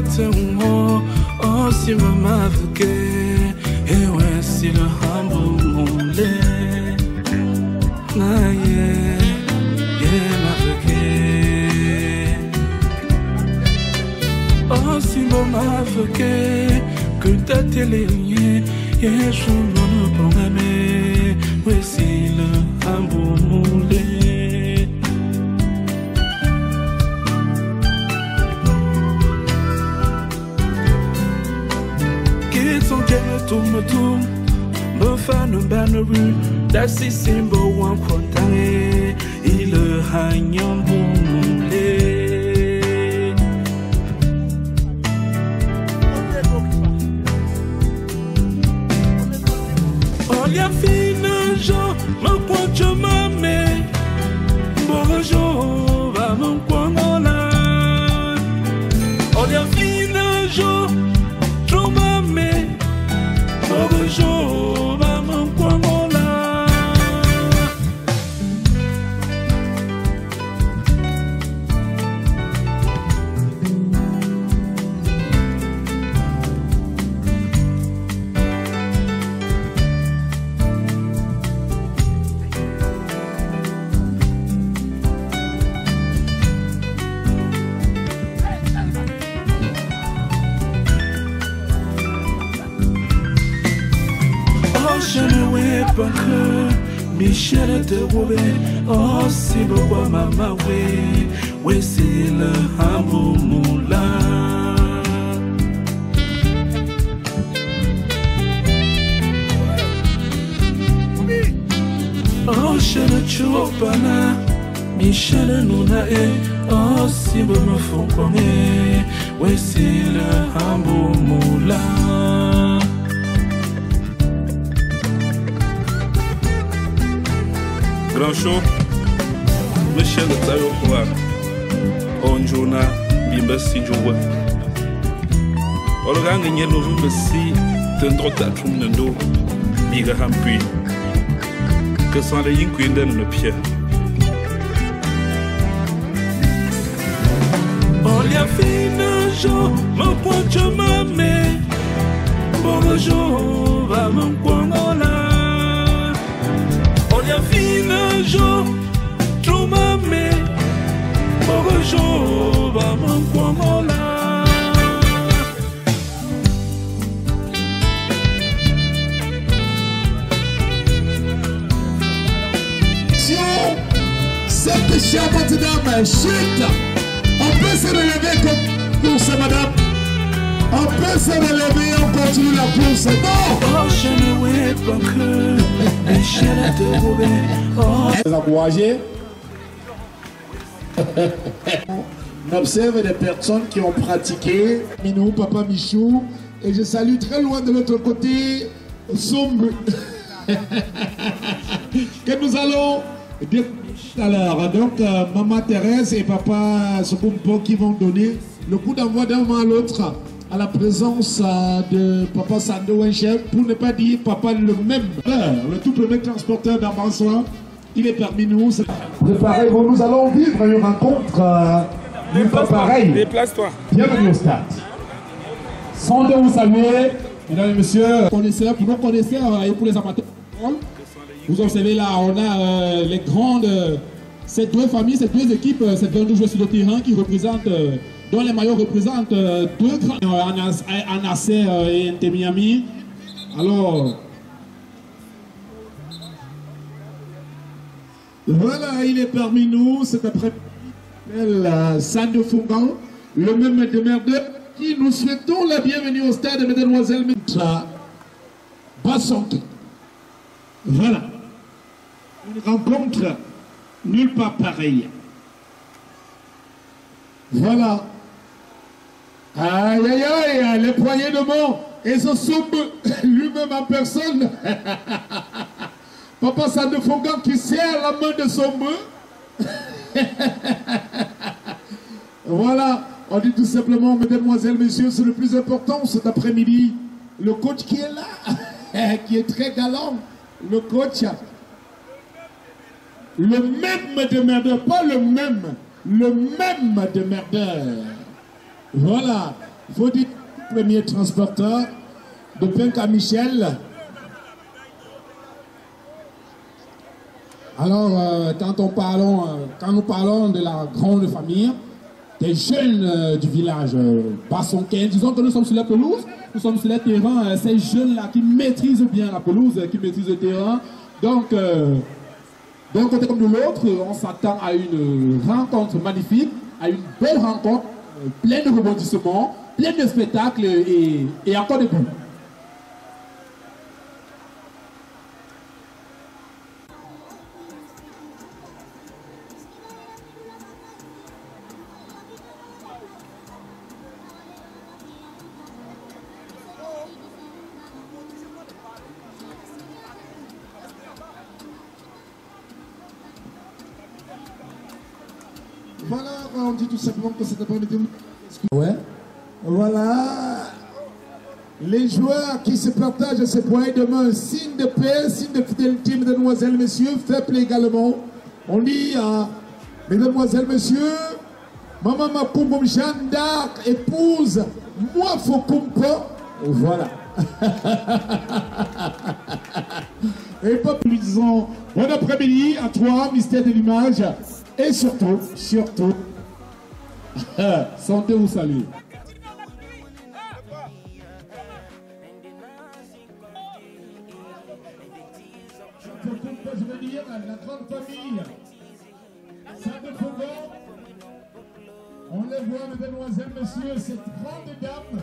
Ketungo, oh, si mama vuke, et ouais, si le hambo moulé. Na ma vuke. Oh, si mama vuke, que ta télé, et je m'en promets, ouais, si le hambo moulé. Tum me fan banneru d'assis simbo wan kontange il hanyam boumule on y a fina jo me pointe mame bonjour va mon kwangola on y a fina jo bonjour, maman, quoi, mon là. Je ne vais pas que Michel te roube. Oh, si beaucoup maman, oui, c'est le hambo moula. Oh, je ne choue pas là, Michel nous n'a. Oh, si vous me font connaître, oui, c'est le hambo moula. Grand show, Michel Tayo Kwa, Onjona, Bimbasi Jowa. Oloranga Yellow Bimbasi, Tendrota Trumendo, Biga Hampi, que sans les Yinquinden le pied. Olia fina jo, mon pointe mame, bonjour, va mon kwangola. Olia fina jo, trop mame, bonjour, va mon kwangola. Cette charmante dame chute. On peut se relever comme course, madame. On peut se relever et on continue la course. Non! Oh, je ne vais pas que les chiens te roubent. Les encourager. On observe des personnes qui ont pratiqué. Minou, Papa Michou. Et je salue très loin de l'autre côté Sombe. Que nous allons bien alors. Donc, Maman Thérèse et Papa Sokumpo qui vont donner le coup d'envoi d'un moment à l'autre à la présence de Papa Sando Wenchef, pour ne pas dire Papa le même. Le tout premier transporteur d'Ambansoir, il est parmi nous. Préparez-vous, nous allons vivre une rencontre une fois pareille. Déplace-toi. Bienvenue au stade. Sans de vous saluer, mesdames et messieurs, connaisseurs, pour nos connaisseurs et pour les amateurs. Vous observez là, on a les grandes, ces deux familles, ces deux équipes, ces deux joueurs sur le terrain qui représentent, dont les maillots représentent deux grands, Anasser et Ntemiami. Alors, voilà, il est parmi nous cet après-midi, Sando Fungan, le même démerdeur, qui nous souhaitons la bienvenue au stade, mesdemoiselles, Bassonte. Voilà. Une rencontre nulle part pareille. Voilà. Aïe aïe aïe, les poignées de mort. Et ce Sombe lui-même en personne. Papa Sando Fungan qui serre la main de Sombe. Voilà. On dit tout simplement, mesdemoiselles, messieurs, c'est le plus important cet après-midi. Le coach qui est là, qui est très galant. Le coach, le même démerdeur, pas le même démerdeur. Voilà, faut dire premier transporteur de Penka Michel. Alors, quand nous parlons de la grande famille, des jeunes du village Bassonquin, disons que nous sommes sur la pelouse, nous sommes sur les terrains, ces jeunes-là qui maîtrisent bien la pelouse, qui maîtrisent le terrain. Donc, d'un côté comme de l'autre, on s'attend à une rencontre magnifique, à une belle rencontre, pleine de rebondissements, pleine de spectacles et encore de buts. Voilà, on dit tout simplement que cet après-midi. Ouais. Voilà. Les joueurs qui se partagent ces points de main, signe de paix, signe de fidélité, mesdemoiselles, messieurs, fair play également. On dit, mesdemoiselles, messieurs, maman ma poum Jeanne d'Arc, épouse, moi faut kumpa. Voilà. Et pas plus disons, bon après-midi à toi, mystère de l'image. Et surtout, santé ou salut. Je veux dire, la grande famille, Sainte-Faubourg, on les voit, mesdemoiselles, messieurs, cette grande dame,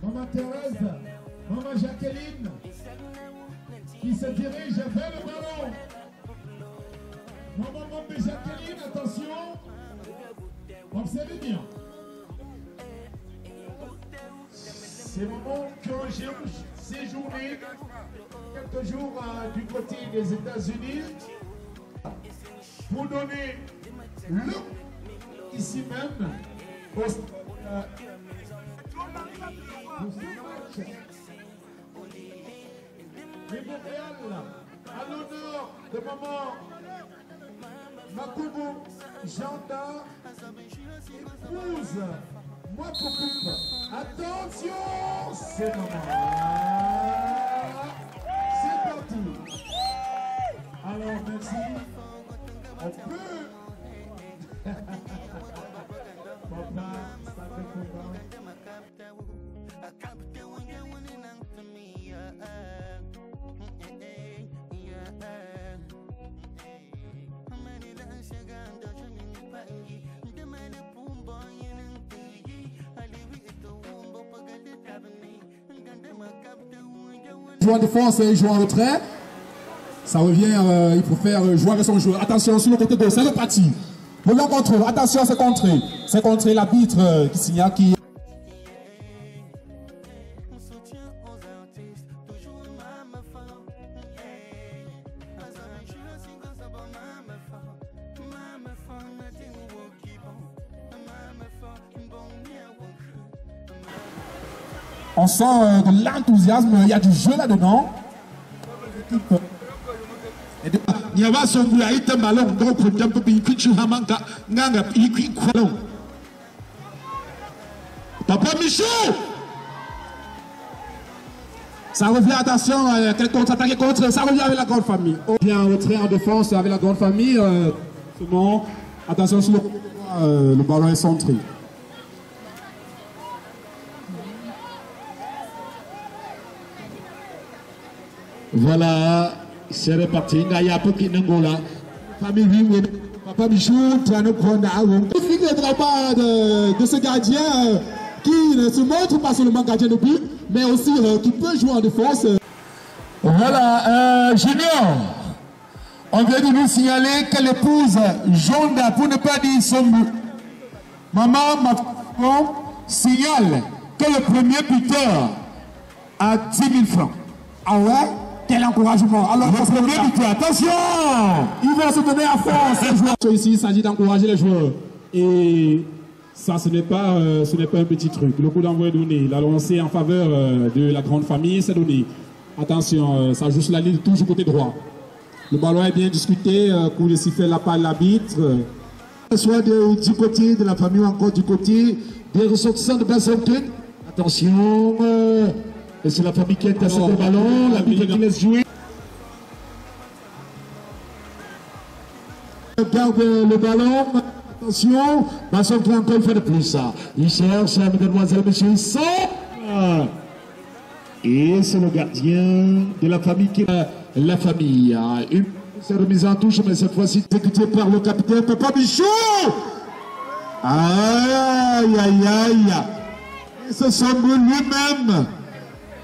Maman Thérèse, Maman Jacqueline, qui se dirige vers le ballon. Maman Jacqueline, attention, observez bien. Ces moments que j'ai séjourné quelques jours du côté des États-Unis pour donner le ici même au match mémorial à l'honneur de maman Makoubou Janda, épouse, moi pour coupe. Attention, c'est maman. C'est parti. Alors, merci. On peut. Papa, ça fait combat. Joueur de défense et joueur en retrait. Ça revient, il faut faire jouer avec son joueur. Attention, sur le côté gauche, c'est le parti. Le long contrôle, attention, c'est contré. C'est contré l'arbitre qui signale qui. On sent de l'enthousiasme, il y a du jeu là-dedans. Il y a son ballon, donc on peut Papa Michou. Ça revient, attention, quel contre-attaque contre, ça revient avec la grande famille. Bien en retrait en défense avec la grande famille. Attention sur le ballon est centré. Voilà, c'est reparti. Il y a un peu qui n'est pas là. Famille, Papa Michou, tu as nous prendre à vous. Il faut de la part de ce gardien qui ne se montre pas seulement gardien de but, mais aussi qui peut jouer en défense. Voilà, Junior, on vient de nous signaler que l'épouse Jonda, pour ne pas dire son maman, signale que le premier buteur a 10 000 francs. Ah ouais? Quel encouragement! Alors, le premier buteur, attention! Ils vont se donner à fond, ces joueurs. Ici, il s'agit d'encourager les joueurs. Et ça, ce n'est pas un petit truc. Le coup d'envoi est donné. La lancée en faveur de la grande famille, c'est donné. Attention, ça joue sur la ligne toujours côté droit. Le ballon est bien discuté, coup de sifflet la part de l'arbitre. Soit du côté de la famille ou encore du côté des ressortissants de Bassenken. Attention, et c'est la famille qui est à le ballon, la Bible qui laisse jouer. Garde le ballon, attention, Bassenken encore une fois de plus. Il cherche, mesdemoiselles, messieurs, il sort. Et c'est le gardien de la famille qui est la famille. Une remise en touche, mais cette fois-ci exécutée par le capitaine Papa Bichou. Aïe, aïe, aïe. Et ce semble lui-même.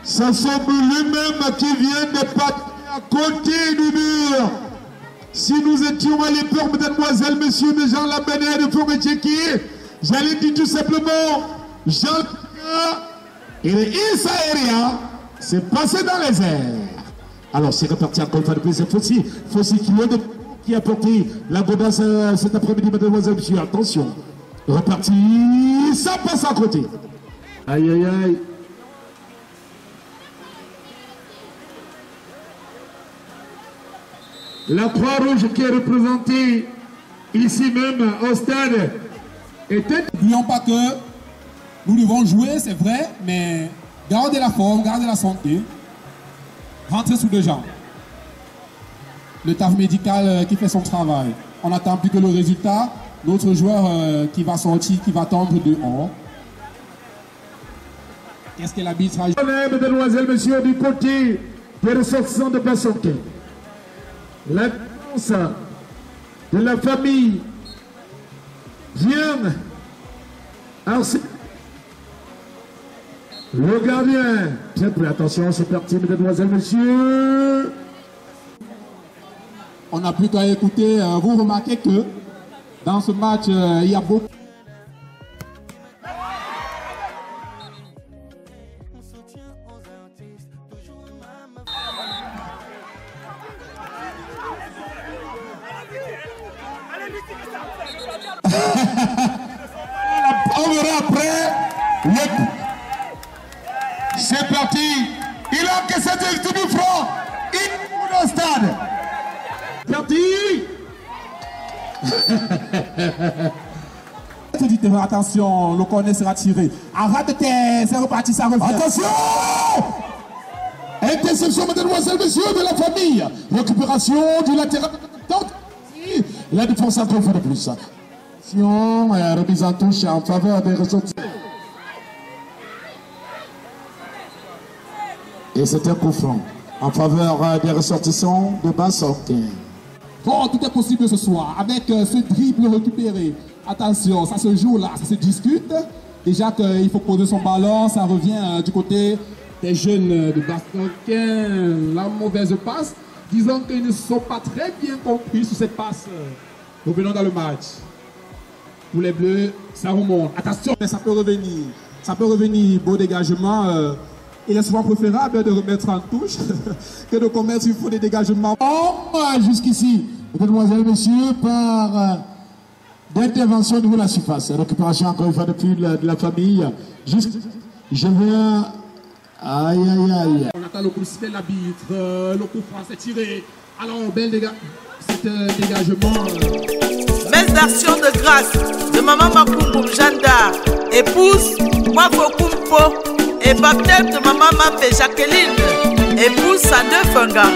Ce semble lui-même qui vient de partir à côté du mur. Si nous étions à l'époque, mesdemoiselles, messieurs, de Jean Labenet de Forêt-Tchéki, j'allais dire tout simplement, Jean et les Issa c'est passé dans les airs. Alors c'est reparti encore une fois de plus. C'est Fossi qui a porté la godasse cet après-midi, mesdemoiselles, messieurs. Attention. Reparti, ça passe à côté. Aïe, aïe, aïe. La Croix-Rouge qui est représentée ici même au stade était... N'oublions pas que nous devons jouer, c'est vrai, mais garder la forme, garder la santé, rentrer sous deux jambes. Le staff médical qui fait son travail. On n'attend plus que le résultat. Notre joueur qui va sortir, qui va tendre dehors. Qu'est-ce que l'arbitre a... Mesdemoiselles, messieurs, du côté des ressortissants de Bassenken. La défense de la famille vient. Alors le gardien. Très peu, attention, c'est parti, mesdemoiselles, messieurs. On n'a plus qu'à écouter. Vous remarquez que dans ce match, il y a beaucoup. On verra après. C'est parti. Il a encaissé du front. Il est dans le stade. Parti. Attention, le corner sera tiré. Arrête, c'est reparti, ça revient. Attention. Interception, mesdemoiselles, messieurs, de la famille. Récupération du latéral. La défense encore une fois de plus. Attention, remise en touche en faveur des ressortissants. Et c'est un coup franc en faveur des ressortissants de Bassenken. Oh, tout est possible ce soir avec ce dribble récupéré. Attention, ça se joue là, ça se discute. Déjà qu'il faut poser son ballon, ça revient du côté des jeunes de Bassenken. La mauvaise passe, disons qu'ils ne sont pas très bien compris sur cette passe. Revenons dans le match. Pour les Bleus, ça remonte. Attention, mais ça peut revenir. Ça peut revenir. Beau dégagement. Il est souvent préférable de remettre en touche que de commettre, il faut des dégagements. Jusqu'ici, mesdemoiselles, messieurs, par d'intervention au niveau de la surface. Récupération encore une fois depuis de la famille. Je viens. Aïe, aïe, aïe. On attend le coup de sifflet de l'arbitre. Le coup franc s'est tiré. Alors, bel dégagement. Messe d'action de grâce de Maman Makumboum Janda, épouse Mwako Kumpo, et baptême de Maman Mambe Jacqueline, épouse Sande Funga,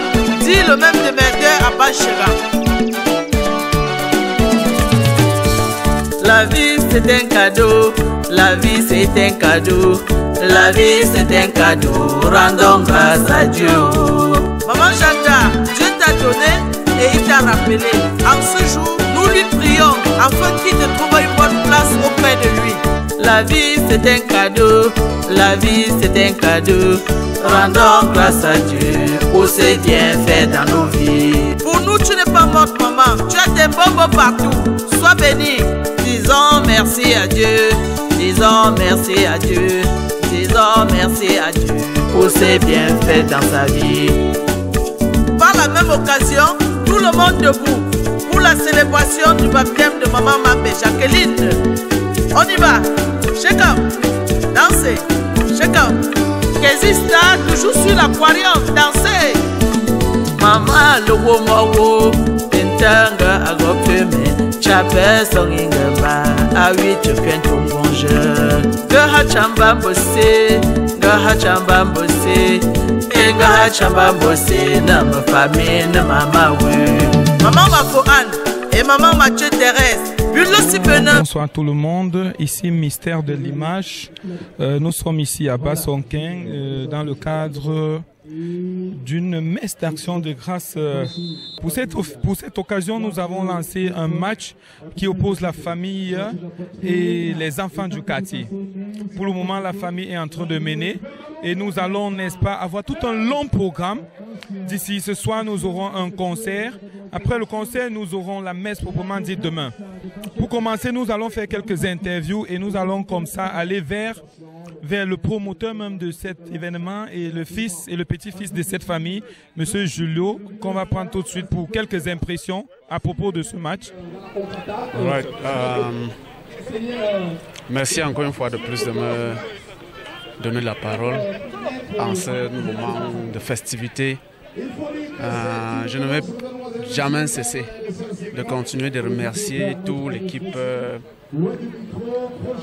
dit le même demandeur à Bachera. La vie c'est un cadeau, la vie c'est un cadeau, la vie c'est un cadeau, rendons grâce à Dieu. Maman Janda, Dieu t'a donné et il t'a rappelé. En ce jour, nous lui prions afin qu'il te trouve une bonne place auprès de lui. La vie c'est un cadeau, la vie c'est un cadeau. Rendons grâce à Dieu pour ses bienfaits dans nos vies. Pour nous, tu n'es pas morte, maman. Tu as des bobos partout. Sois béni. Disons merci à Dieu. Disons merci à Dieu. Disons merci à Dieu pour ses bienfaits dans sa vie. Par la même occasion, tout le monde debout pour la célébration du baptême de Maman Mambe Jacqueline. On y va. Shake up. Dansez. Shake up. Qu'exista toujours sur l'aquarium. Dansez. Maman le womo intanga agopeme chape songingaba awi chupien tumbon mange. Gaha chamba bossé, gaha chamba bossé, et gaha chamba bossé, na ma famille, na maman oui. Maman Mafo Anne et maman Mathieu Thérèse. Bonsoir à tout le monde, ici Mystère de l'Image. Nous sommes ici à Bassonquin dans le cadre d'une messe d'action de grâce. Pour cette occasion, nous avons lancé un match qui oppose la famille et les enfants du quartier. Pour le moment, la famille est en train de mener et nous allons, n'est-ce pas, avoir tout un long programme. D'ici ce soir, nous aurons un concert. Après le concert, nous aurons la messe proprement dite demain. Pour commencer, nous allons faire quelques interviews et nous allons comme ça aller vers le promoteur même de cet événement et le fils et le petit-fils de cette famille, M. Julio, qu'on va prendre tout de suite pour quelques impressions à propos de ce match. Right. Merci encore une fois de plus de me donner la parole en ce moment de festivité. Je ne vais jamais cesser de continuer de remercier toute l'équipe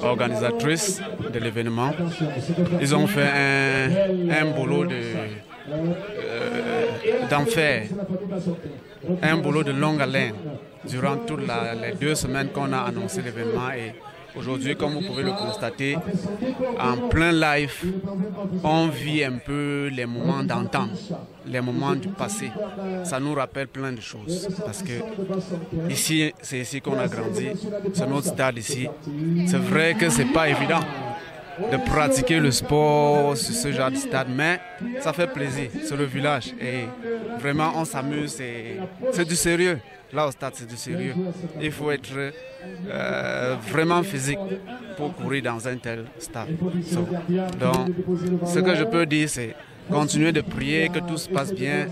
organisatrice de l'événement. Ils ont fait un boulot d'enfer, un boulot de longue haleine durant toutes les 2 semaines qu'on a annoncé l'événement. Et aujourd'hui, comme vous pouvez le constater, en plein live, on vit un peu les moments d'antan, les moments du passé. Ça nous rappelle plein de choses parce que ici, c'est ici qu'on a grandi, c'est notre stade ici. C'est vrai que c'est pas évident de pratiquer le sport sur ce genre de stade, mais ça fait plaisir, c'est le village et vraiment on s'amuse, c'est du sérieux. Là au stade, c'est du sérieux. Il faut être vraiment physique pour courir dans un tel stade. Donc, ce que je peux dire, c'est continuer de prier, que tout se passe bien,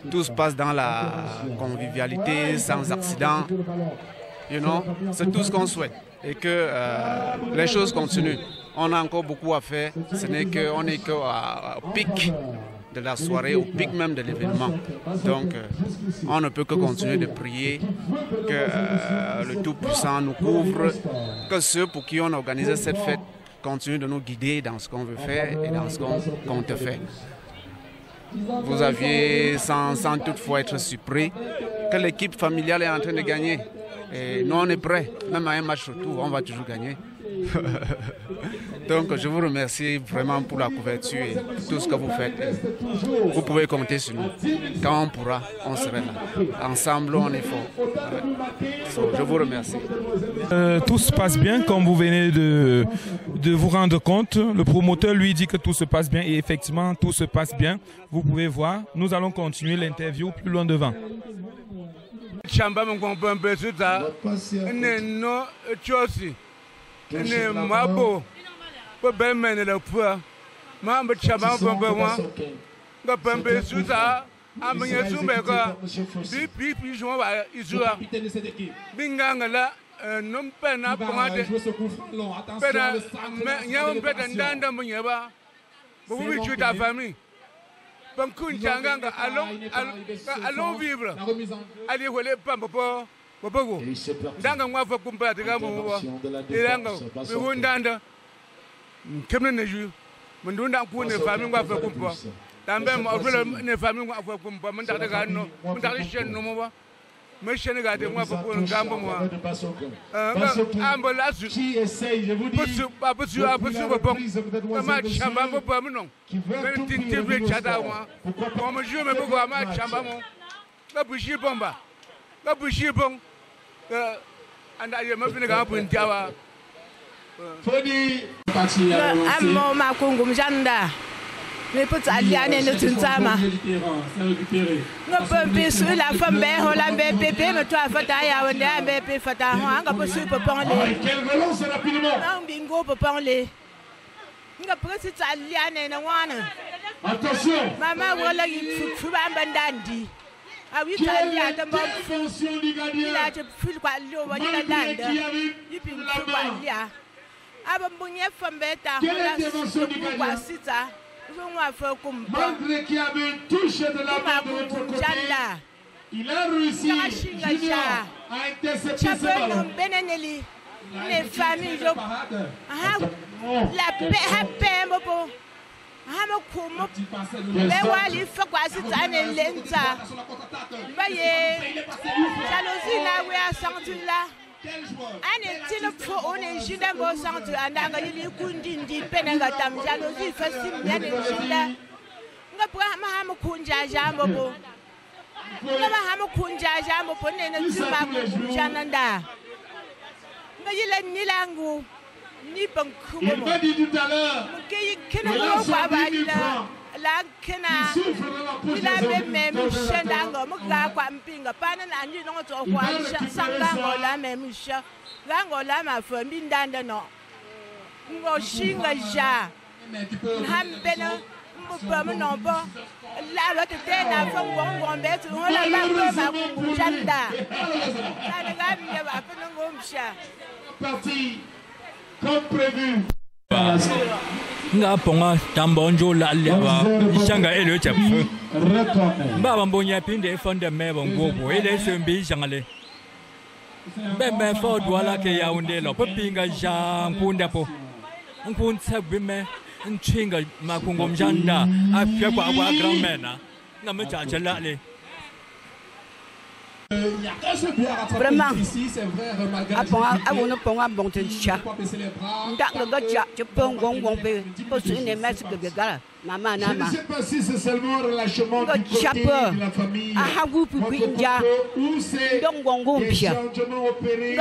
tout se passe dans la convivialité, sans accident. You know? C'est tout ce qu'on souhaite et que les choses continuent. On a encore beaucoup à faire. Ce n'est qu'on n'est qu'au pic de la soirée, au pic même de l'événement. Donc, on ne peut que continuer de prier, que le Tout-Puissant nous couvre, que ceux pour qui on a organisé cette fête continuent de nous guider dans ce qu'on veut faire et dans ce qu'on compte faire. Vous aviez, sans toutefois être surpris, que l'équipe familiale est en train de gagner. Et nous, on est prêts. Même à un match retour, on va toujours gagner. Donc, je vous remercie vraiment pour la couverture et tout ce que vous faites. Vous pouvez compter sur nous. Quand on pourra, on sera là. Ensemble, on est fort. Je vous remercie. Tout se passe bien, comme vous venez de vous rendre compte. Le promoteur lui dit que tout se passe bien et effectivement, tout se passe bien. Vous pouvez voir. Nous allons continuer l'interview plus loin devant. Chamba mkwampe suta ne no chosi ne mabo po belmen le pua ma mbe chamba mkwampe wa ga pambe suta amnye sumbe ko bi jo ba izua binganga la non pena pongade pena nyam peta ndanda mnyeba bo bi chuta famille Pankun Changanga, allons vivre. Allez, vous allez pas, papa, papa, Danga, moi, faut qu'on parte, et Danga, we won't danda. Come in the Jew. When do not put the family of a kumpa. Tambem of the family of a kumpa, Mandagano, Mandalishan no more. Mission got him up for Gambo. I'm a last put you up with super pump. Chambamo Permanent. Very tinted Chadawa. From a Juma Bogama Chambamo. The Bushi Bomba. The Bushi Bom. And I am moving up in Java. I'm more Macungum Janda. Mais pour ça, il y a une autre sama. Nous pouvons sur la femme, on l'a bébé, mais toi, Fataya, on a bébé Fatah, on a pas su pour parler. Non, bingo pour parler. Nous avons pris cette alliane et one. Attention! Maman, voilà, il faut abandonner. Ah oui, il a fait quoi, l'eau, il a l'air. Il peut pas lire. Ah, bon, il y a femme bête, on a su ça. Malgré qu'il y avait une touche de la part de notre côté, il a réussi à intercepter ce ballon. les familles, la paix, la paix, mais il faut quoi c'est un lenta. Voyez, jalousie là, oui, à sentir là. On est on est juste un beau centre, on a eu kundi penegatam, jalousie facile, bien là. On va prendre un kunja jambo. On va prendre un kunja jambo pour ne pas jananda. Mais il est ni langue. Ni bon il m'a dit tout à l'heure, la kena il a même chendango muga kwa mpinga pana na ndi no to kwa sangango la même cha lango la ma fambi ndanda no ngo shinga ja hambena mbo no bo la ba te na fa ngo mbetu hola ba ko ma ku janda kana ga bi ba fa ngo msha parti comme prévu. Nga ponga tambonjo la leva ishanga ele chapu baba mbonya pinde fonde mebo ngobo ele sembi jangale bembe fo douala ke yaunde lo popinga jang punda po nkun tsabime nchinga makungo mjanda afya kwa grandmena ngame chachela le. Vraiment, à bon chat. Je peux maman, je ne sais pas si c'est seulement le relâchement du côté de la famille, ou c'est des changements opérés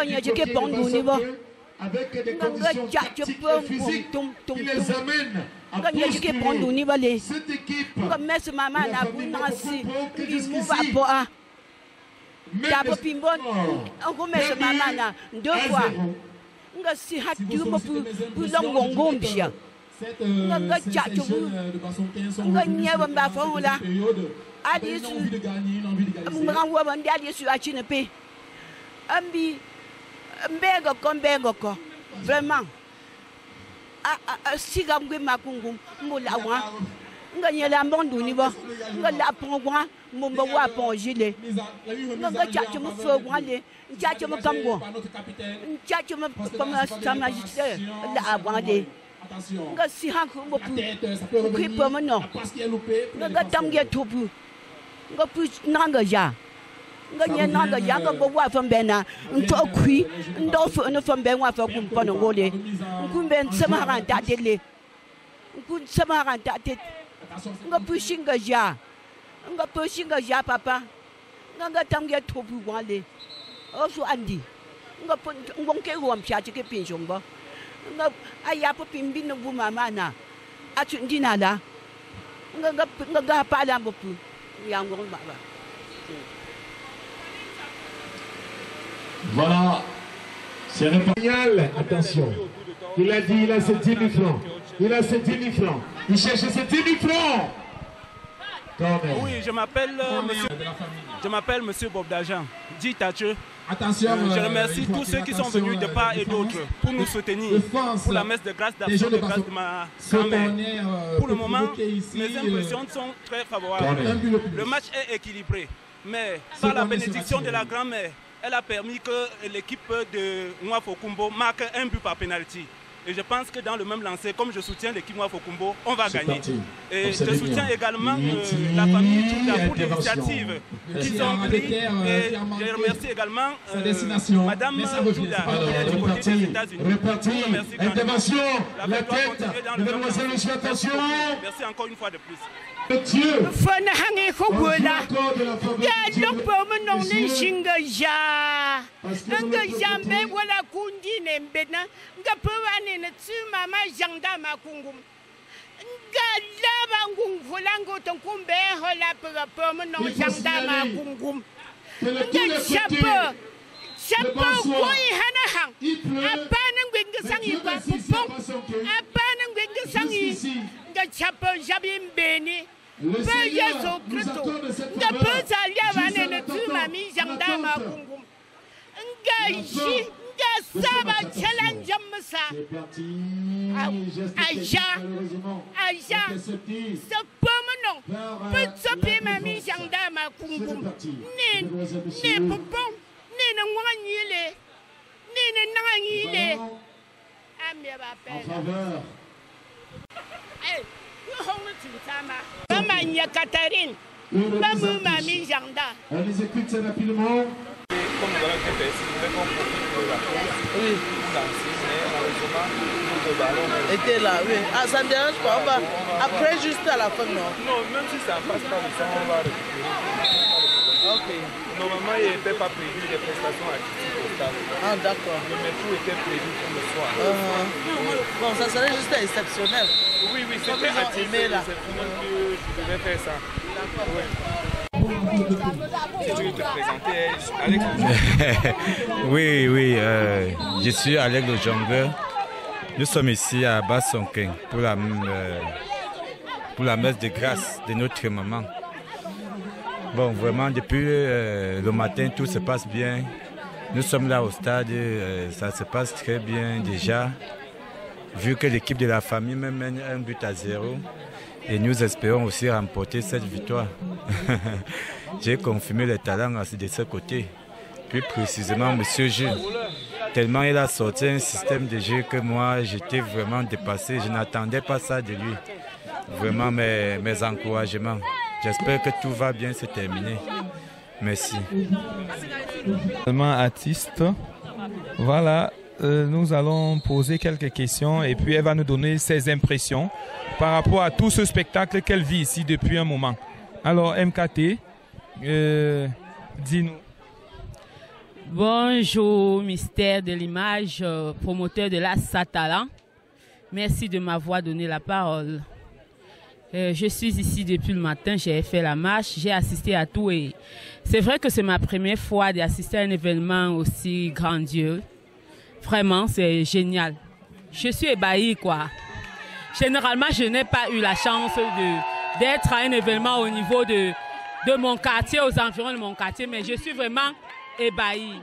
avec des conditions tactiques et physiques qui les amènent à pousser cette équipe deux fois. Si vraiment. Si nganya la mbondo ni ba ngala pongwa mumba wa ponjile nganga chacho mo fogwa le chacho mo kamgo chacho mo comme ça magistère la abande nga si hanko mo pu ki po mo no nga tamge topu nga pu nanga ja nganya nanga ja nga bo wa fambena nto kwi ndo fo no fambe wa fa kum pono ngole kumbe nsema ran ta tele kun sama ran ta tele nga pushinga ja papa nga tamge topu wale oso andi nga ngonke wo mpyaje ke pinjomba nga ayapo pimbi no buma mana atu ndina la nga pala mbopu ya ngong baba. Voilà, c'est génial. Attention, il a dit il a ses 10 000 francs. Il a ses 10 000 francs. Il cherche ses 10 000 francs. Oui, je m'appelle monsieur Bob Dajan. Dit Tatche. Attention, je remercie tous ceux qui sont venus de part et d'autre pour nous soutenir pour la messe de grâce d'action de grâce de ma grand-mère. Pour le moment, mes impressions sont très favorables. Le match est équilibré, mais par la bénédiction de la grand-mère, elle a permis que l'équipe de Mwafokumbo marque un but par pénalty. Et je pense que dans le même lancer, comme je soutiens l'équipe Mwafokumbo, on va gagner. Et je soutiens également la famille Touda pour l'initiative qu'ils ont pris. Et je remercie également Madame Touda qui est du côté des États-Unis. Intervention, la tête de mademoiselle Lucie, attention. Merci encore une fois de plus. Dieu. En faveur. On les écoute très rapidement. Comme nous allons être ici, nous devons profiter de la presse. Oui. Mais malheureusement, le ballon était là, oui. Ah, ça ne dérange pas, on va après juste à la fin, non? Non, même si ça ne passe pas le sang, on va récupérer. Ok. Normalement, il n'était pas prévu des prestations artistiques au stade. Ah, d'accord. Mais tout était prévu pour le soir. Bon, ça serait juste exceptionnel. Oui, oui, c'était exceptionnel que je devais faire ça. D'accord. Oui. Si tu veux te présenter, Alex le Oui, oui, je suis Alex le jongleur. Nous sommes ici à Bassonkin pour la messe de grâce de notre maman. Bon, vraiment, depuis le matin, tout se passe bien. Nous sommes là au stade, ça se passe très bien déjà. Vu que l'équipe de la famille me mène 1-0. Et nous espérons aussi remporter cette victoire. J'ai confirmé le talent de ce côté. Plus précisément, M. Jules. Tellement il a sorti un système de jeu que moi, j'étais vraiment dépassé. Je n'attendais pas ça de lui. Vraiment mes encouragements. J'espère que tout va bien se terminer. Merci. Artiste. Voilà. Nous allons poser quelques questions et puis elle va nous donner ses impressions par rapport à tout ce spectacle qu'elle vit ici depuis un moment. Alors MKT, dis-nous. Bonjour, Mystère de l'image, promoteur de la Satala. Merci de m'avoir donné la parole. Je suis ici depuis le matin, j'ai fait la marche, j'ai assisté à tout et c'est vrai que c'est ma première fois d'assister à un événement aussi grandiose. Vraiment, c'est génial. Je suis ébahie, quoi. Généralement, je n'ai pas eu la chance d'être à un événement au niveau de mon quartier, aux environs de mon quartier, mais je suis vraiment ébahie.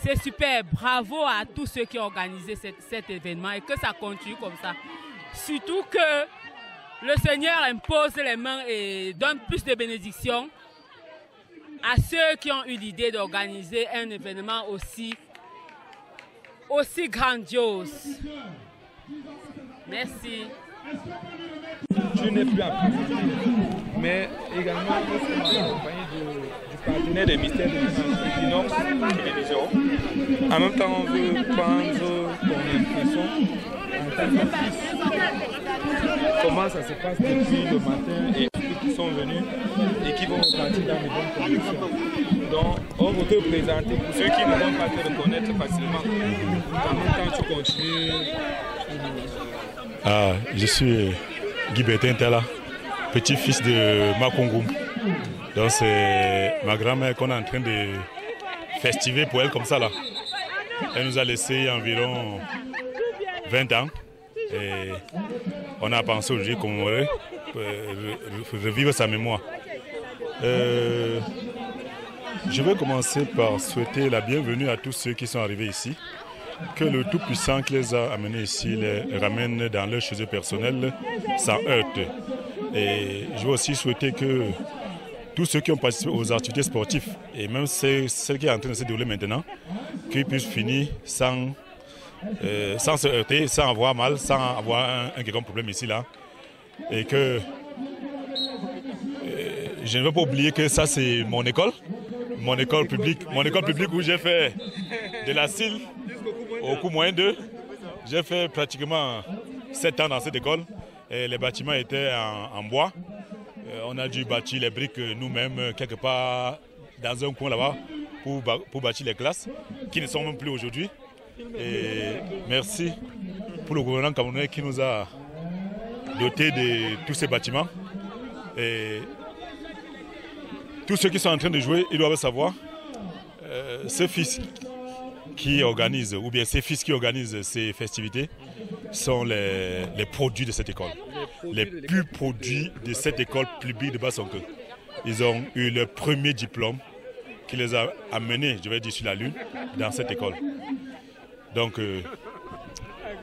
C'est super. Bravo à tous ceux qui ont organisé cet événement et que ça continue comme ça. Surtout que le Seigneur impose les mains et donne plus de bénédictions à ceux qui ont eu l'idée d'organiser un événement aussi grandiose. Merci. Tu n'es plus à mais également nous sommes accompagnés du partenaire des mystères de l'Inox Télévision. En même temps, on veut prendre ton impression en tant que fils. Comment ça se passe depuis le matin et ceux qui sont venus et qui vont repartir dans les bonnes conditions. Donc, on veut te présenter pour ceux qui ne vont pas te reconnaître facilement. En même temps, tu continues. Je suis Guy Betentala, petit-fils de Makongoum. Donc c'est ma grand-mère qu'on est en train de festiver pour elle comme ça là. Elle nous a laissé environ 20 ans et on a pensé aujourd'hui commémorer, revivre sa mémoire. Je vais commencer par souhaiter la bienvenue à tous ceux qui sont arrivés ici. Que le Tout-Puissant qui les a amenés ici les ramène dans leur chez eux personnel sans heurte. Et je veux aussi souhaiter que tous ceux qui ont participé aux activités sportives, et même celles qui sont en train de se dérouler maintenant, qu'ils puissent finir sans se heurter, sans avoir mal, sans avoir un quelconque problème ici, là. Et que je ne veux pas oublier que ça c'est mon école publique où j'ai fait de la CIL au cours moyen 2. J'ai fait pratiquement 7 ans dans cette école et les bâtiments étaient en bois. On a dû bâtir les briques nous-mêmes quelque part dans un coin là-bas pour bâtir les classes qui ne sont même plus aujourd'hui. Et merci pour le gouvernement camerounais qui nous a dotés de tous ces bâtiments. Et tous ceux qui sont en train de jouer, ils doivent savoir, ces fils qui organisent, ou bien ces fils qui organisent ces festivités, sont les produits de cette école. Les purs produits de cette école publique de Bassonkin. Ils ont eu leur premier diplôme qui les a amenés, je vais dire, sur la Lune, dans cette école. Donc,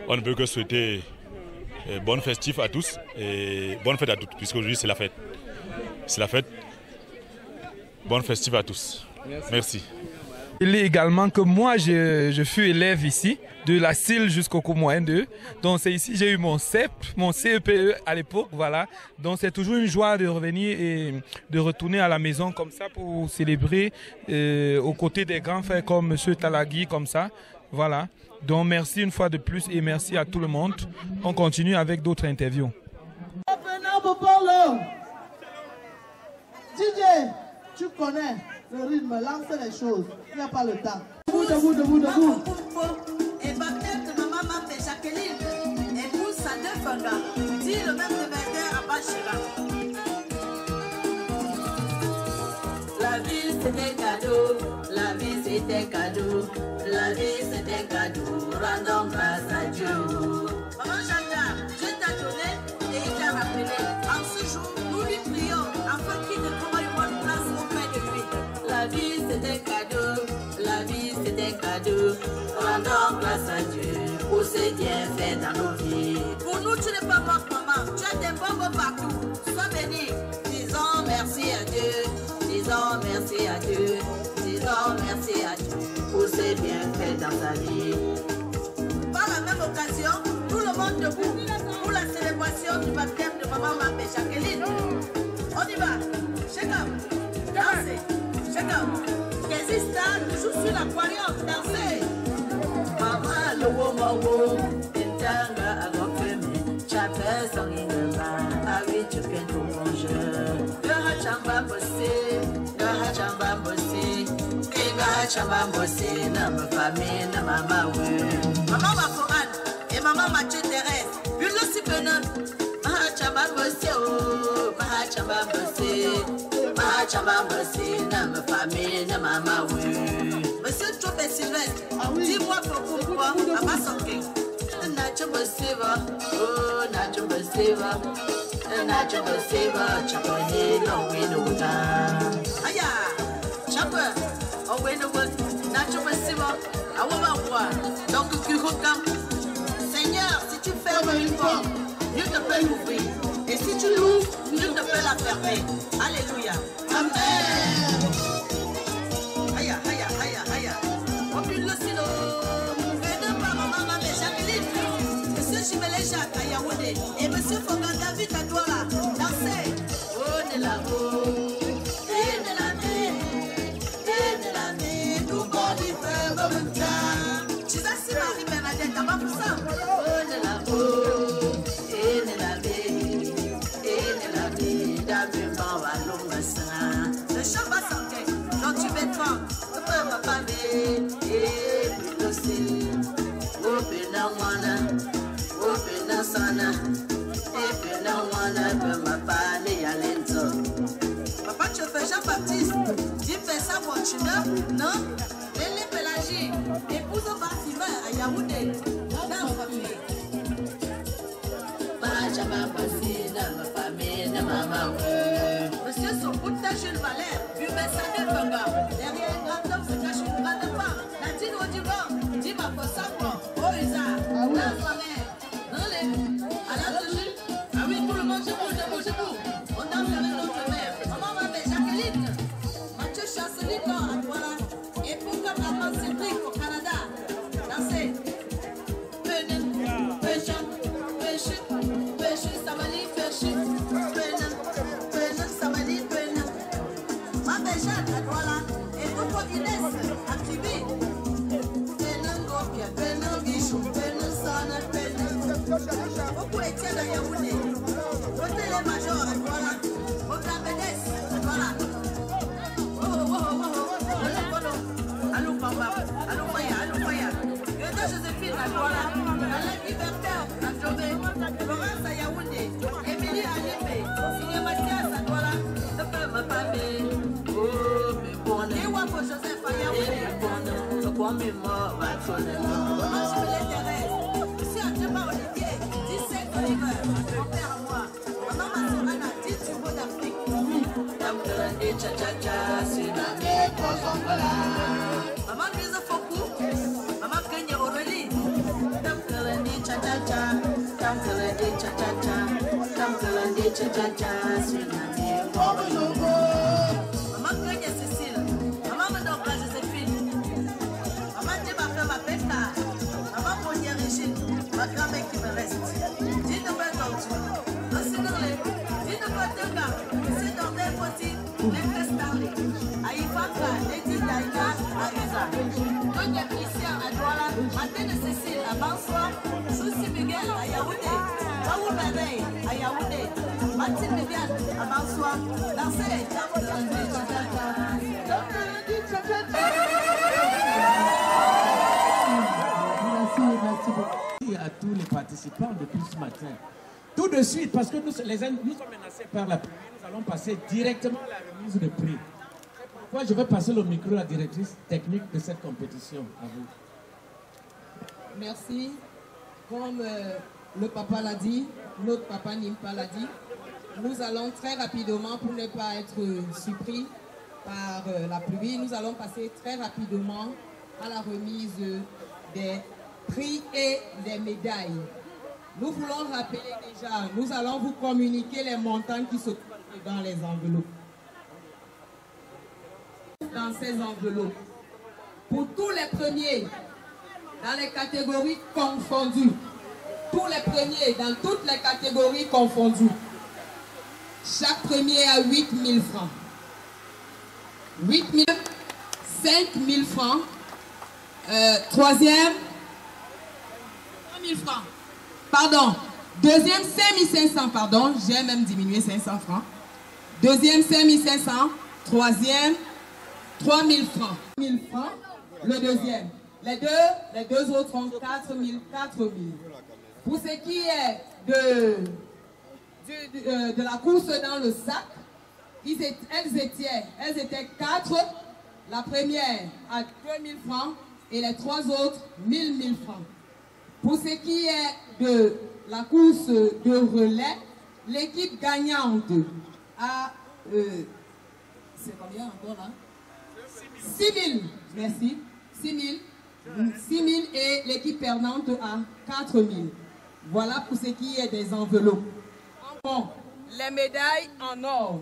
on ne peut que souhaiter bonne festif à tous et bonne fête à toutes, puisqu'aujourd'hui c'est la fête. C'est la fête. Bonne festive à tous. Merci. Il est également que moi, je fus élève ici, de la CIL jusqu'au cours moyen 2. Donc c'est ici j'ai eu mon CEP, mon CEPE à l'époque, voilà. Donc c'est toujours une joie de revenir et de retourner à la maison comme ça pour célébrer aux côtés des grands frères comme M. Talagui, comme ça, voilà. Donc merci une fois de plus et merci à tout le monde. On continue avec d'autres interviews. DJ, tu connais le rythme, lance les choses, il n'y a pas le temps. Debout. Et baptême de maman Mambe Jacqueline, et Moussa de Fanga, dit le même de Bender à Bachira. La vie c'est un cadeau, la vie c'est un cadeau, la vie c'est un cadeau, rendons grâce à Dieu. Maman Chanda, Dieu t'a donné et il t'a rappelé. En ce jour, nous lui prions afin qu'il ne trouve une bonne place auprès de lui. La vie c'est un cadeau, la vie c'est un cadeau, rendons grâce à Dieu pour ses bienfaits dans nos vies. Pour nous, tu n'es pas morte, maman, tu as des bombes partout. Sois béni, disons merci à Dieu, disons merci à Dieu, disons merci à Dieu pour ses bienfaits dans ta vie. Par la même occasion, tout le monde debout pour la célébration du baptême de maman Mambe Jacqueline. On y va, check up, dansez, check up. Qu'exista toujours sur l'aquarium, dansez. Maman le womo, intanga agofemi, chapel song ingema, awi chuken to manger. Gaha chamba bossé, gaha chamba bossé, na ma famille, na mama we. Maman Maforan et maman Mathieu Thérèse, bulle aussi benin. Maha chamba bossé, oh, maha chamba bossé. Na ma famille, na maman, oui. Monsieur Tchopé Sylvestre, dis-moi pourquoi, à ma santé. Nacho Bossiva, oh, Nacho Bossiva, Nacho Bossiva, Chapone, no winner. Aya, Chapa, oh, winner, Nacho Bossiva, à Wawa, donc tu recam. Seigneur, si tu fermes une porte, Dieu te peut l'ouvrir. Et si tu l'ouvres, Dieu te peut la fermer. Alléluia. Amen. Aya, aya, aya, aya. On peut le silo. Venez par maman Mambe Jacqueline. Monsieur Chimele Jacques à Yaoundé. Et monsieur Foga David à Douala. Dansez. Oh, de la vie. Et de la vie. Et de la vie. Nous bon y fait bon temps. Tu sais si Marie Bernadette a pas pour ça. Oh, de la vie. Et de la vie. Et de la vie. David va longue ça. Le chant va chanter, donc tu mettras le pain va parler, et puis aussi, open sana, et puis ma parler à l'entour. Papa, tu fais Jean-Baptiste, tu fais ça, mon chineur, non? Lélé Pélagie, épouse au bâtiment à Yaoundé, dans ma famille. Ma famille, maman, monsieur Soputa Jules Valère, buvait sa défenga. Derrière un grand homme se cache une grande femme. Nadine Odiban, dit ma possession. Oh, Isa, dans sa mère. Dans les. À la logique. Ah oui, tout le monde, je bouge. On danse avec notre mère. Maman Mambe Jacqueline. Mathieu Chanceline, voilà. Et pour comme maman Cédric au Canada. Dansez. Pêche, Samali, pêche. Voilà, et pourquoi Inès activée? Beaucoup Étienne à Yaoundé, côté les majors, voilà, au Gambédès, voilà. Allô Pamba, allô Maya, Greta Joséphine, voilà, Alain Libertaire, à Jobé, Florence à Yaoundé, Émilie à Limé, Signé Mathias, voilà, le peuple m'a pas mis. Et Wako Joseph à Yaoundé, le point mémoire, va être le Thérèse, monsieur Adjema Olivier, 17 Oliver, mon père à moi, maman Massorana, 10 tubos d'Afrique. Tamkalandi cha-cha-cha, c'est la mer pour Zongola. Maman Grise Fokou, maman Kenya Aurélie, Tamkalandi cha-cha-cha, Tamkalandi cha-cha-cha, Tamkalandi cha-cha-cha, c'est la mer pour Zongola. Maman Kenya Cécile, maman Madoka Joséphine, Wakame qui me reste. Dis-ne pas torture. C'est dans les. Dis-ne pas Tenga. C'est dans les petits. Les fesses parlées. Aïfaka, Lady Daïka, Aïza. Donc, Christian à Douala, Matin de Cécile à Bansoir, Souci Miguel à Yaoundé, Raoul Bébé à Yaoundé, Mathilde Viviane à Bansoir, Danser, Merci beaucoup à tous les participants depuis ce matin. Tout de suite, parce que nous sommes menacés par la pluie, nous allons passer directement à la remise de prix. Moi, je vais passer le micro à la directrice technique de cette compétition. À vous. Merci. Comme le papa l'a dit, notre papa Nimpa l'a dit, nous allons très rapidement, pour ne pas être surpris par la pluie, nous allons passer très rapidement à la remise des prix et des médailles. Nous voulons rappeler déjà, nous allons vous communiquer les montants qui se trouvent dans les enveloppes. Dans ces enveloppes. Pour tous les premiers, dans les catégories confondues, tous les premiers, dans toutes les catégories confondues, chaque premier a 8 000 francs. 8 000, 5 000 francs. Troisième, 3 000 francs. Pardon. Deuxième, 5 500, pardon. J'ai même diminué 500 francs. Deuxième, 5 500. Troisième, 3 000 francs. 1 000 francs. Le deuxième. Les deux autres ont 4 000. Pour ce qui est de la course dans le sac, elles étaient 4. La première à 2 000 francs et les trois autres 1 000 francs. Pour ce qui est de la course de relais, l'équipe gagnante a... c'est combien encore là? 6 000. Merci. 6 000 et l'équipe perdante a 4 000. Voilà pour ce qui est des enveloppes. Bon, les médailles en or.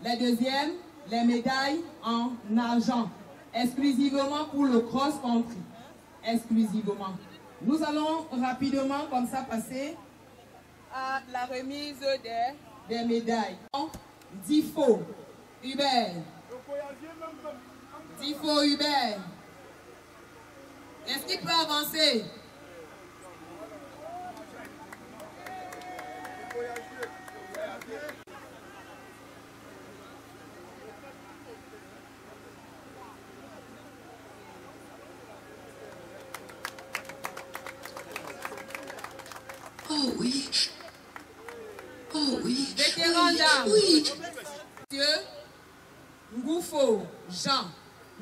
Les deuxièmes, les médailles en argent. Exclusivement pour le cross-country. Exclusivement. Nous allons rapidement comme ça passer à la remise des médailles. Difo, Hubert. Difo, Hubert. Est-ce qu'il peut avancer? Oh oui. Oh oui. Vétéran d'armes. Oui. Monsieur Ngoufo Jean.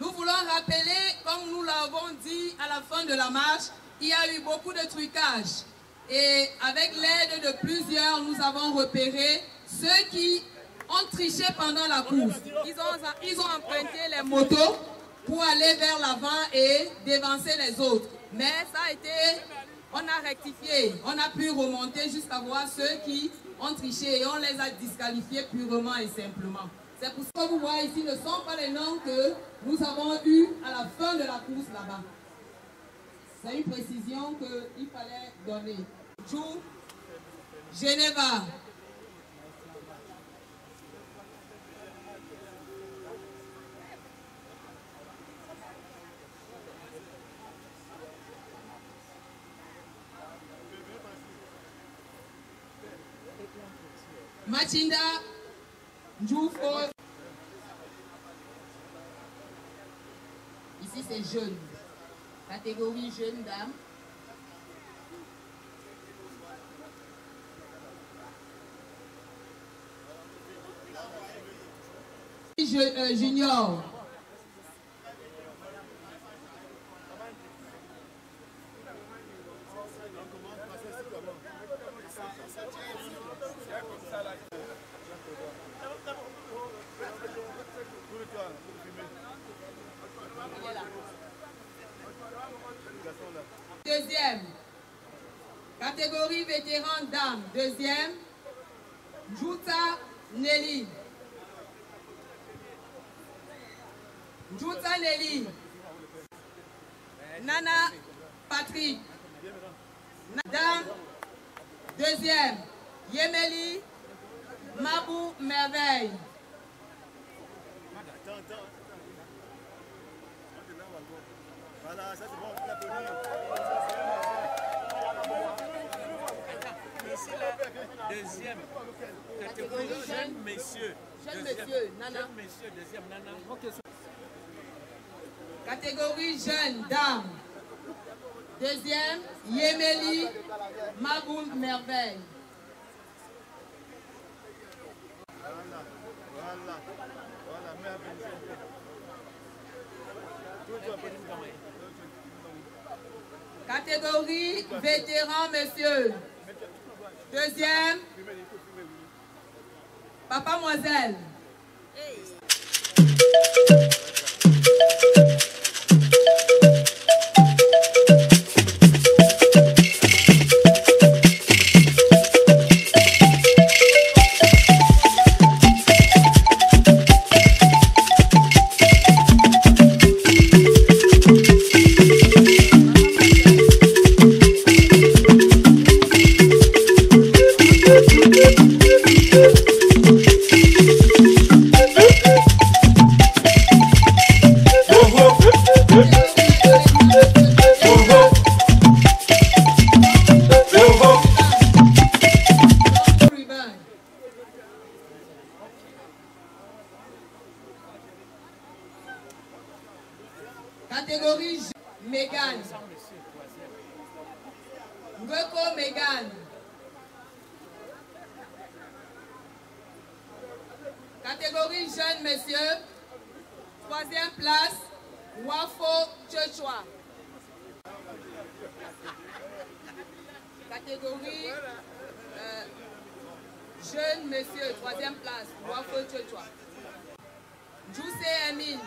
Nous voulons rappeler, comme nous l'avons dit à la fin de la marche, il y a eu beaucoup de trucages. Et avec l'aide de plusieurs, nous avons repéré ceux qui ont triché pendant la course. Ils ont emprunté les motos pour aller vers l'avant et dévancer les autres. Mais ça a été... On a rectifié, on a pu remonter jusqu'à voir ceux qui ont triché et on les a disqualifiés purement et simplement. C'est pour ça que vous voyez ici, ne sont pas les noms que nous avons eus à la fin de la course là-bas. C'est une précision qu'il fallait donner. Chou, Geneva. Machinda, Djoufo. Ici c'est jeune. Catégorie jeune dame. Junior. Deuxième, catégorie vétéran dame. Deuxième, Jouta Nelly. Jouta Nelly. Nana Patrick. Dame, deuxième, Yemeli Mabou Merveille. Voilà, ça c'est bon, on applaudit. Ici, la deuxième catégorie jeune messieurs. Jeune monsieur, Nana. Jeune messieurs, deuxième, Nana. Catégorie jeune dame. Deuxième, Yemeli Mabou Merveille. Catégorie vétéran, monsieur. Deuxième, Papa Moiselle. Catégorie Mégane. Ngoko Mégane. Catégorie jeune monsieur. Troisième place, Wafo Tchochwa. Catégorie jeune monsieur. Troisième place, Wafo Tchochwa. Joussé Emine.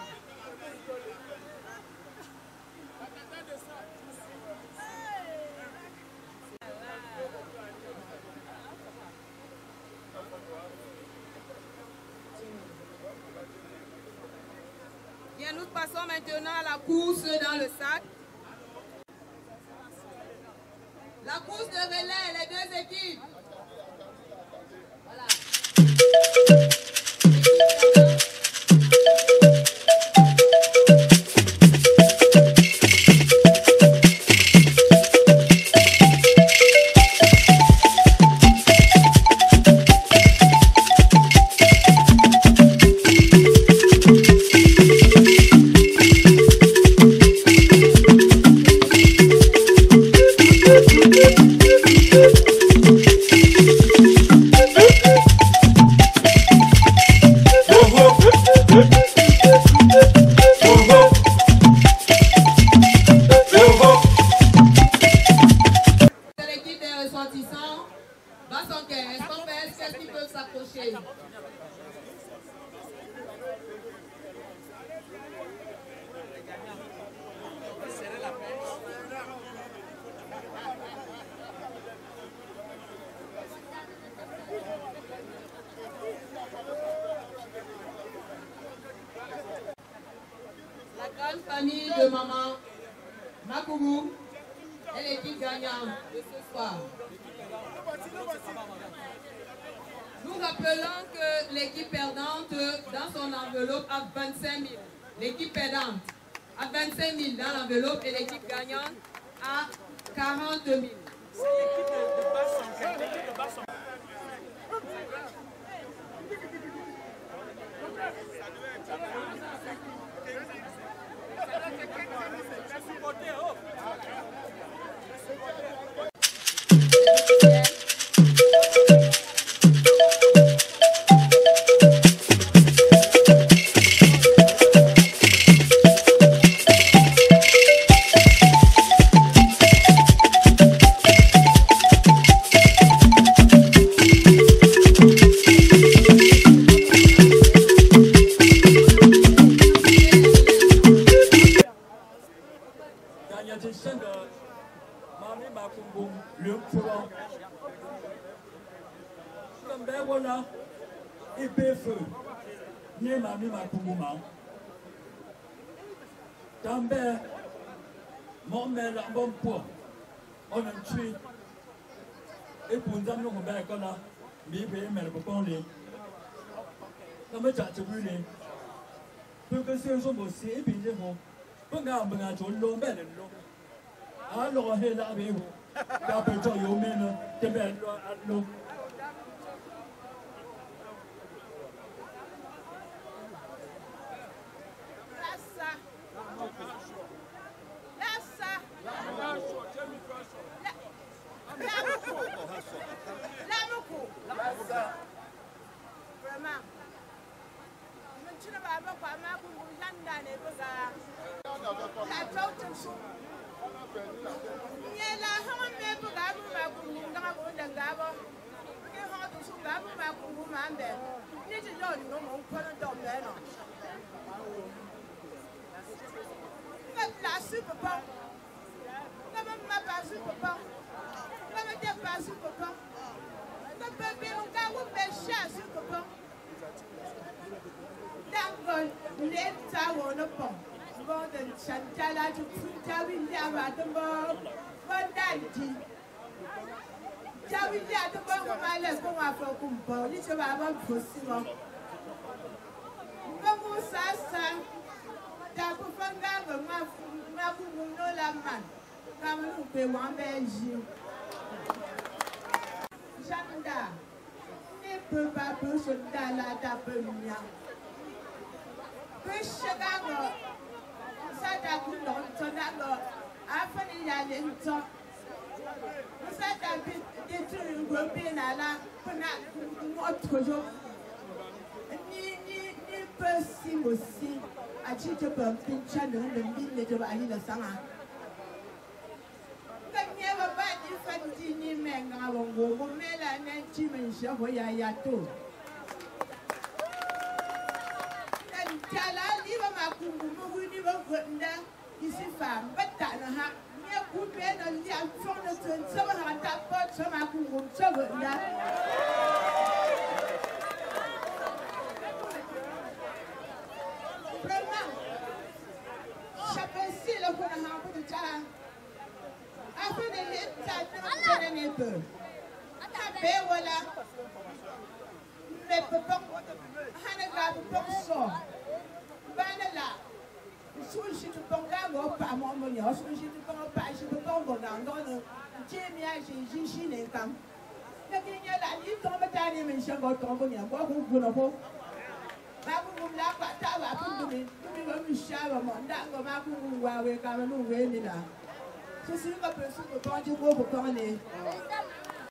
Bien, nous passons maintenant à la course dans le sac. La course de relais, les deux équipes. Voilà. Est-ce qu'ils peuvent s'approcher? La grande famille de maman Makougou est l'équipe gagnante de ce soir. Nous rappelons que l'équipe perdante dans son enveloppe a 25 000. L'équipe perdante a 25 000 dans l'enveloppe et l'équipe gagnante a 40 000. on a tué. Et pour nous amener au combat, quand là, mais le papa, comme ça, tu veux les. Peu que c'est un jour aussi, et puis les mots. Bon, gars, on a joué l'eau, mais l'eau. Alors, on est là avec vous. Quand on joue au mène, tu mets l'eau.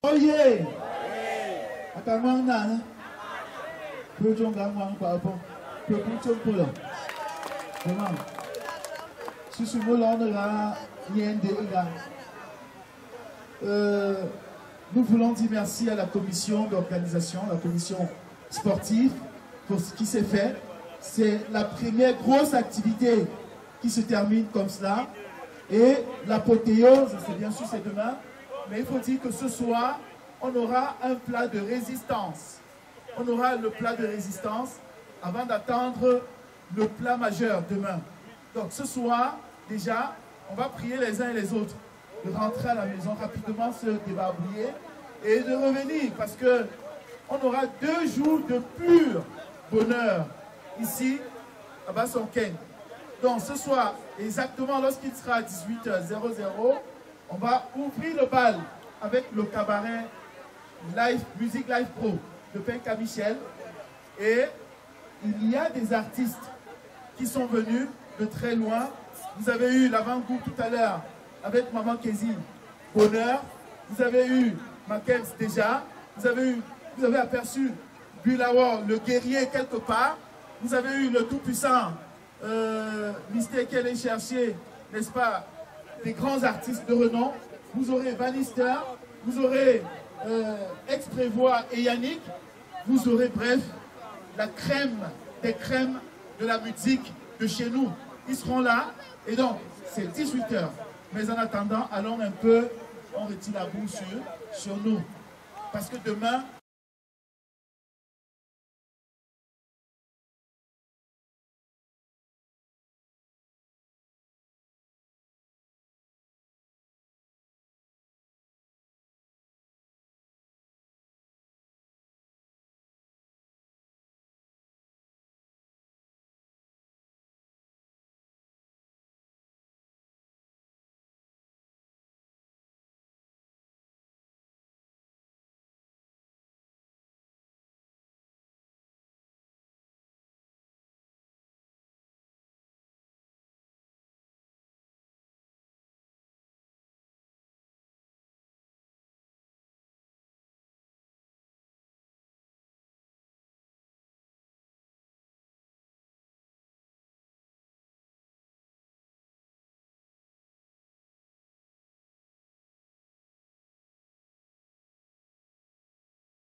Oye! Attends, non. Peu de gens gagnent par rapport. Peu de gens pour là. Vraiment. Si ce mot-là, on aura rien de nous voulons dire merci à la commission d'organisation, la commission sportive, pour ce qui s'est fait. C'est la première grosse activité qui se termine comme cela. Et l'apothéose, c'est bien sûr c'est demain, mais il faut dire que ce soir, on aura un plat de résistance. On aura le plat de résistance avant d'attendre le plat majeur demain. Donc ce soir, déjà, on va prier les uns et les autres de rentrer à la maison rapidement, se débarbouiller et de revenir parce que on aura 2 jours de pur bonheur ici à Bassonken. Donc ce soir, exactement lorsqu'il sera 18h00, on va ouvrir le bal avec le cabaret Live, Musique Live Pro de Penka Michel. Et il y a des artistes qui sont venus de très loin. Vous avez eu l'avant-goût tout à l'heure avec Maman Kézi, Bonheur. Vous avez eu Makems déjà. Vous avez aperçu Bulawar, le guerrier quelque part. Vous avez eu le tout-puissant Mystère qui allait chercher, n'est-ce pas, des grands artistes de renom. Vous aurez Vanister, vous aurez Ex-Prévost et Yannick. Vous aurez, bref, la crème des crèmes de la musique de chez nous. Ils seront là. Et donc, c'est 18h. Mais en attendant, allons un peu, on retire la boue sur nous. Parce que demain,